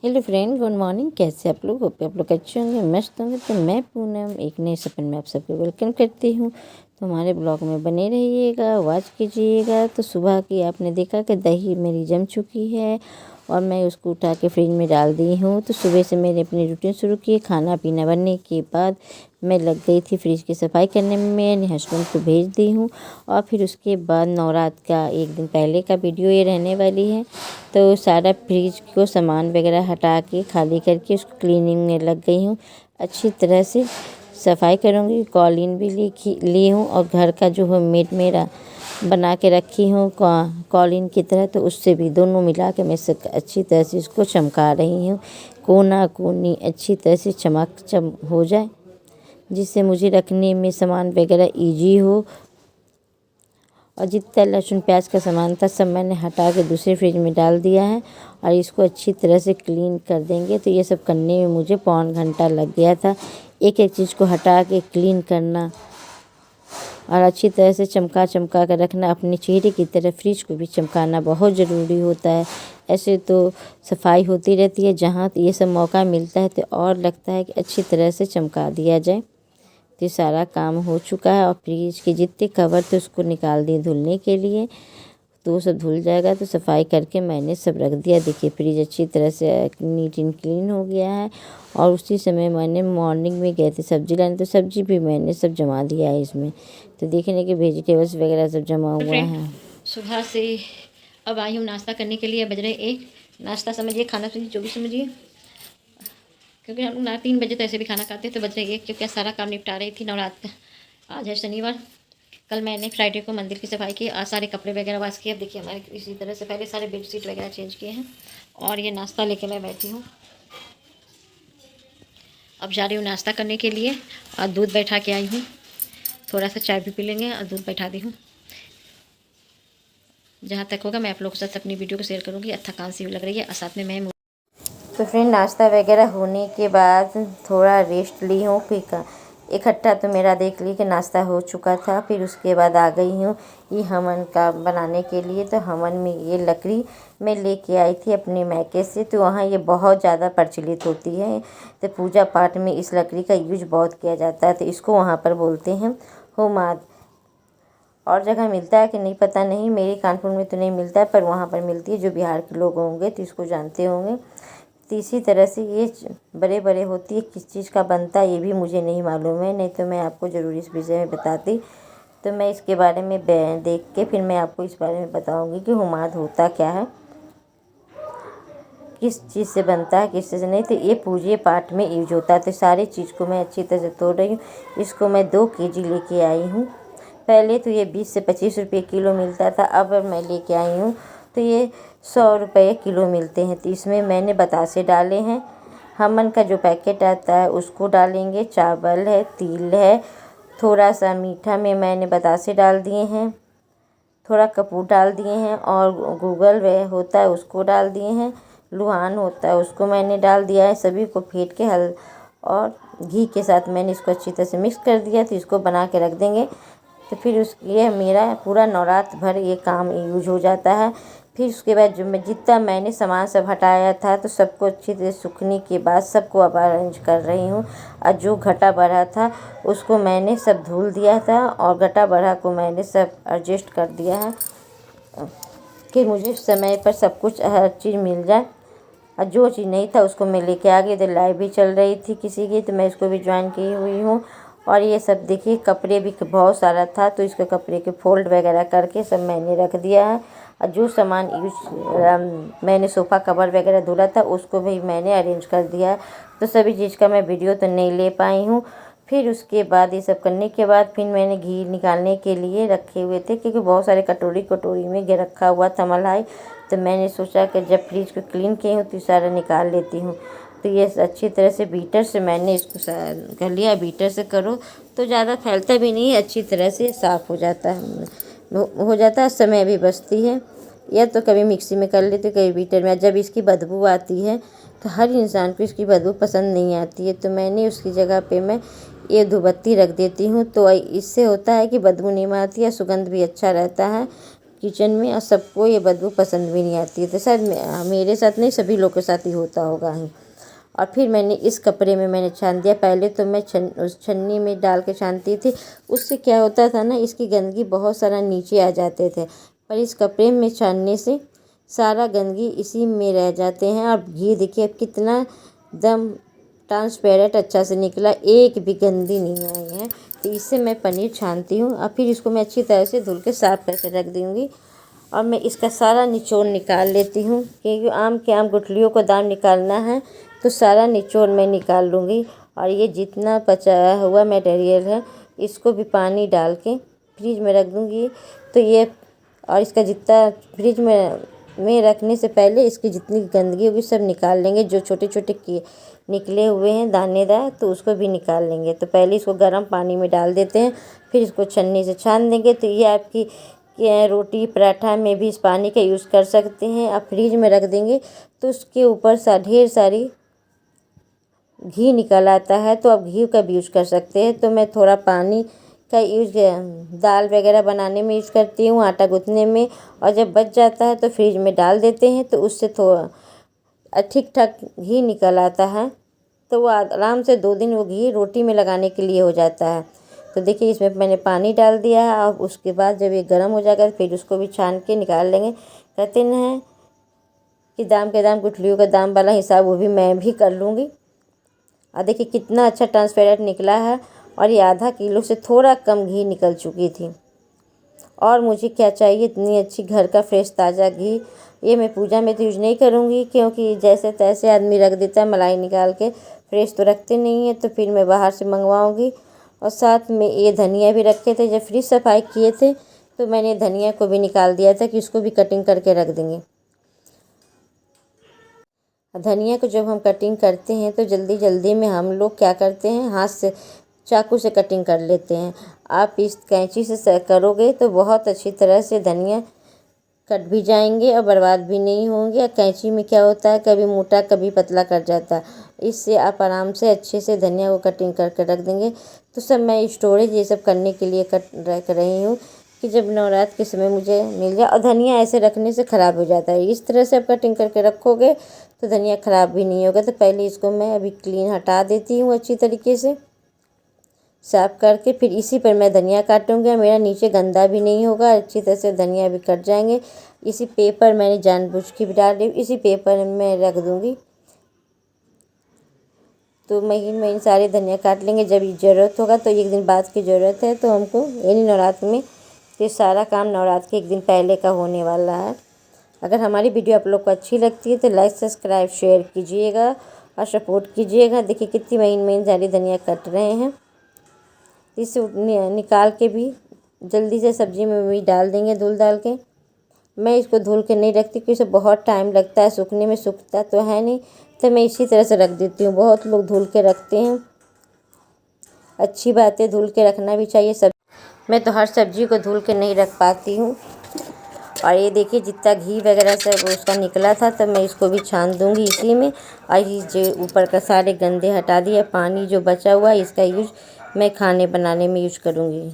Hello friend, good morning. कैसे आप लोग? होप आप लोग अच्छे होंगे, मस्त होंगे। तो मैं पूनम एक नए सपन में आप सबको वेलकम करती हूँ। तो हमारे ब्लॉग में बने रहिएगा, वॉच कीजिएगा। तो सुबह की आपने देखा कि दही मेरी जम चुकी है और मैं उसको उठा के फ्रिज में डाल दी हूँ। तो सुबह से मैंने अपनी रूटीन शुरू की। खाना पीना बनने के बाद मैं लग गई थी फ्रिज की सफाई करने में। मैंने हस्बैंड को भेज दी हूँ और फिर उसके बाद नवरात्र का एक दिन पहले का वीडियो ये रहने वाली है। तो सारा फ्रिज को सामान वगैरह हटा के खाली करके उसको क्लीनिंग में लग गई हूँ। अच्छी तरह से सफाई करूँगी। कॉलिन भी ली हूँ और घर का जो होममेड मेरा बना के रखी हूँ कॉलिन की तरह, तो उससे भी दोनों मिला के मैं अच्छी तरह से इसको चमका रही हूँ। कोना कोनी अच्छी तरह से चम हो जाए, जिससे मुझे रखने में सामान वगैरह ईजी हो। और जितना लहसुन प्याज का सामान था सब मैंने हटा के दूसरे फ्रिज में डाल दिया है और इसको अच्छी तरह से क्लीन कर देंगे। तो ये सब करने में मुझे पौन घंटा लग गया था। एक एक चीज़ को हटा के क्लीन करना और अच्छी तरह से चमका कर रखना। अपने चेहरे की तरह फ्रिज को भी चमकाना बहुत ज़रूरी होता है। ऐसे तो सफाई होती रहती है, जहाँ ये सब मौका मिलता है तो और लगता है कि अच्छी तरह से चमका दिया जाए। तो सारा काम हो चुका है और फ्रिज के जितने कवर थे उसको निकाल दिए धुलने के लिए। तो वो सब धुल जाएगा तो सफाई करके मैंने सब रख दिया। देखिए फ्रिज अच्छी तरह से नीट एंड क्लीन हो गया है। और उसी समय मैंने मॉर्निंग में गए थे सब्ज़ी लाने, तो सब्ज़ी भी मैंने सब जमा दिया है इसमें। तो देखने के वेजिटेबल्स वगैरह सब जमा हुआ है। सुबह से अब आई हूँ नाश्ता करने के लिए। बज रहे 1। नाश्ता समझिए, खाना समझिए, जो भी समझिए, क्योंकि हम लोग 3 बजे तो ऐसे भी खाना खाते हैं। तो बज रहे 1 क्योंकि सारा काम निपटा रही थी नवरात्र का। आज है शनिवार। कल मैंने फ्राइडे को मंदिर की सफाई की। आज सारे कपड़े वगैरह वाश किए। अब देखिए हमारे इसी तरह से पहले सारे बेडशीट वगैरह चेंज किए हैं और ये नाश्ता लेके मैं बैठी हूँ। अब जा रही हूँ नाश्ता करने के लिए और दूध बैठा के आई हूँ। थोड़ा सा चाय भी पी लेंगे और दूध बैठा दी हूँ। जहाँ तक होगा मैं आप लोगों के साथ अपनी वीडियो को शेयर करूँगी। थकान सी भी लग रही है और साथ में मैं तो फ्रेंड नाश्ता वगैरह होने के बाद थोड़ा रेस्ट ली हूँ। फिर इकट्ठा तो मेरा देख ली कि नाश्ता हो चुका था। फिर उसके बाद आ गई हूँ ये हमन का बनाने के लिए। तो हमन में ये लकड़ी मैं लेके आई थी अपने मैके से। तो वहाँ ये बहुत ज़्यादा प्रचलित होती है। तो पूजा पाठ में इस लकड़ी का यूज बहुत किया जाता है। तो इसको वहाँ पर बोलते हैं होमाद। और जगह मिलता है कि नहीं पता नहीं, मेरे कानपुर में तो नहीं मिलता है, पर वहाँ पर मिलती है। जो बिहार के लोग होंगे तो इसको जानते होंगे। तो इसी तरह से ये बड़े बड़े होती है। किस चीज़ का बनता है ये भी मुझे नहीं मालूम है, नहीं तो मैं आपको ज़रूर इस विषय में बताती। तो मैं इसके बारे में देख के फिर मैं आपको इस बारे में बताऊंगी कि हुमाद होता क्या है, किस चीज़ से बनता है, किस चीज़ से नहीं। तो ये पूजे पाठ में यूज होता है। तो सारी चीज़ को मैं अच्छी तरह से तोड़ रही हूँ। इसको मैं 2 केजी लेके आई हूँ। पहले तो ये 20 से 25 रुपये किलो मिलता था, अब मैं लेके आई हूँ तो ये 100 रुपये किलो मिलते हैं। तो इसमें मैंने बतासे डाले हैं। हमन का जो पैकेट आता है उसको डालेंगे। चावल है, तिल है, थोड़ा सा मीठा में मैंने बतासे डाल दिए हैं, थोड़ा कपूर डाल दिए हैं और गूगल वे होता है उसको डाल दिए हैं, लुहान होता है उसको मैंने डाल दिया है। सभी को फेंट के और घी के साथ मैंने इसको अच्छी तरह से मिक्स कर दिया। तो इसको बना के रख देंगे। तो फिर ये मेरा पूरा नवरात्र भर ये काम यूज हो जाता है। फिर उसके बाद जो मैं जितना मैंने सामान सब हटाया था तो सबको अच्छी तरह सूखने के बाद सबको अब अरेंज कर रही हूँ। और जो घटा बढ़ा था उसको मैंने सब धुल दिया था और घटा बढ़ा को मैंने सब एडजस्ट कर दिया है कि मुझे समय पर सब कुछ हर चीज़ मिल जाए। और जो चीज़ नहीं था उसको मैं लेके आ गई। तो लाइव भी चल रही थी किसी की, तो मैं इसको भी ज्वाइन की हुई हूँ। और ये सब देखिए कपड़े भी बहुत सारा था तो इसके कपड़े के फोल्ड वगैरह करके सब मैंने रख दिया है। और जो सामान मैंने सोफ़ा कवर वगैरह धुला था उसको भी मैंने अरेंज कर दिया है। तो सभी चीज़ का मैं वीडियो तो नहीं ले पाई हूँ। फिर उसके बाद ये सब करने के बाद फिर मैंने घी निकालने के लिए रखे हुए थे, क्योंकि बहुत सारे कटोरी में रखा हुआ था मलाई। तो मैंने सोचा कि जब फ्रिज को क्लीन की हूँ तो सारा निकाल लेती हूँ। तो ये अच्छी तरह से बीटर से मैंने इसको कर लिया। बीटर से करो तो ज़्यादा फैलता भी नहीं है, अच्छी तरह से साफ़ हो जाता है, समय भी बचती है। या तो कभी मिक्सी में कर लेते, कभी बीटर में। जब इसकी बदबू आती है तो हर इंसान को इसकी बदबू पसंद नहीं आती है। तो मैंने उसकी जगह पे मैं ये धूपबत्ती रख देती हूँ। तो इससे होता है कि बदबू नहीं आती है, सुगंध भी अच्छा रहता है। किचन में, और सबको ये बदबू पसंद भी नहीं आती है। तो शायद मेरे साथ नहीं, सभी लोग के साथ ही होता होगा ही। और फिर मैंने इस कपड़े में मैंने छान दिया। पहले तो मैं उस छन्नी में डाल के छानती थी, उससे क्या होता था ना, इसकी गंदगी बहुत सारा नीचे आ जाते थे। पर इस कपड़े में छानने से सारा गंदगी इसी में रह जाते हैं। और घी देखिए अब कितना दम ट्रांसपेरेंट अच्छा से निकला, एक भी गंदी नहीं आई है। तो इससे मैं पनीर छानती हूँ और फिर इसको मैं अच्छी तरह से धुल के साफ़ करके रख दूँगी। और मैं इसका सारा निचोड़ निकाल लेती हूँ, क्योंकि आम के आम गुठलियों को दाम निकालना है, तो सारा निचोड़ मैं निकाल लूँगी। और ये जितना बचा हुआ मटेरियल है इसको भी पानी डाल के फ्रिज में रख दूँगी। तो ये और इसका जितना फ्रिज में रखने से पहले इसकी जितनी गंदगी होगी सब निकाल लेंगे। जो छोटे छोटे निकले हुए हैं दानेदार, तो उसको भी निकाल लेंगे। तो पहले इसको गर्म पानी में डाल देते हैं, फिर इसको छन्नी से छान देंगे। तो ये आपकी रोटी पराठा में भी इस पानी का यूज़ कर सकते हैं। आप फ्रिज में रख देंगे तो उसके ऊपर ढेर सारी घी निकल आता है, तो आप घी का भी यूज़ कर सकते हैं। तो मैं थोड़ा पानी का यूज़ दाल वगैरह बनाने में यूज़ करती हूँ, आटा गूँथने में। और जब बच जाता है तो फ्रिज में डाल देते हैं, तो उससे थोड़ा ठीक ठाक घी निकल आता है। तो वो आराम से 2 दिन वो घी रोटी में लगाने के लिए हो जाता है। तो देखिए इसमें मैंने पानी डाल दिया है। और उसके बाद जब ये गर्म हो जाएगा फिर उसको भी छान के निकाल लेंगे। कहते हैं कि दाम के दाम गुठलियों का दाम वाला हिसाब वो भी मैं भी कर लूँगी। और देखिए कितना अच्छा ट्रांसपेरेंट निकला है। और ये आधा किलो से थोड़ा कम घी निकल चुकी थी। और मुझे क्या चाहिए, इतनी अच्छी घर का फ्रेश ताज़ा घी। ये मैं पूजा में तो यूज़ नहीं करूँगी, क्योंकि जैसे तैसे आदमी रख देता है मलाई निकाल के, फ्रेश तो रखते नहीं है। तो फिर मैं बाहर से मंगवाऊँगी। और साथ में ये धनिया भी रखे थे, जब फ्रिज सफाई किए थे तो मैंने धनिया को भी निकाल दिया था कि उसको भी कटिंग करके रख देंगे। धनिया को जब हम कटिंग करते हैं तो जल्दी जल्दी में हम लोग क्या करते हैं, हाथ से चाकू से कटिंग कर लेते हैं। आप इस कैंची से करोगे तो बहुत अच्छी तरह से धनिया कट भी जाएंगे और बर्बाद भी नहीं होंगे। और कैंची में क्या होता है, कभी मोटा कभी पतला कट जाता है। इससे आप आराम से अच्छे से धनिया को कटिंग करके रख देंगे। तो सब मैं स्टोरेज ये सब करने के लिए रख रही हूँ कि जब नवरात्र के समय मुझे मिल जाए। और धनिया ऐसे रखने से ख़राब हो जाता है, इस तरह से आप कटिंग करके रखोगे तो धनिया ख़राब भी नहीं होगा। तो पहले इसको मैं अभी क्लीन हटा देती हूँ अच्छी तरीके से साफ़ करके, फिर इसी पर मैं धनिया काटूँगी। मेरा नीचे गंदा भी नहीं होगा, अच्छी तरह से धनिया भी कट जाएंगे। इसी पेपर मैंने जानबूझ के भी डाल दी, इसी पेपर में रख दूँगी। तो महीन महीन सारे धनिया काट लेंगे। जब ज़रूरत होगा तो एक दिन बाद की ज़रूरत है तो हमको, यानी नवरात्र में, ये सारा काम नवरात्र के एक दिन पहले का होने वाला है। अगर हमारी वीडियो आप लोग को अच्छी लगती है तो लाइक सब्सक्राइब शेयर कीजिएगा और सपोर्ट कीजिएगा। देखिए कितनी महीन महीन सारी धनिया कट रहे हैं। इसे निकाल के भी जल्दी से सब्ज़ी में भी डाल देंगे धुल डाल के। मैं इसको धुल के नहीं रखती क्योंकि इसे बहुत टाइम लगता है सूखने में, सूखता तो है नहीं। तो मैं इसी तरह से रख देती हूँ। बहुत लोग धुल के रखते हैं, अच्छी बात है, धुल के रखना भी चाहिए। मैं तो हर सब्ज़ी को धुल के नहीं रख पाती हूँ। और ये देखिए जितना घी वगैरह सब उसका निकला था, तो मैं इसको भी छान दूँगी इसी में। और ये जो ऊपर का सारे गंदे हटा दिए, पानी जो बचा हुआ है इसका यूज़ मैं खाने बनाने में यूज़ करूँगी।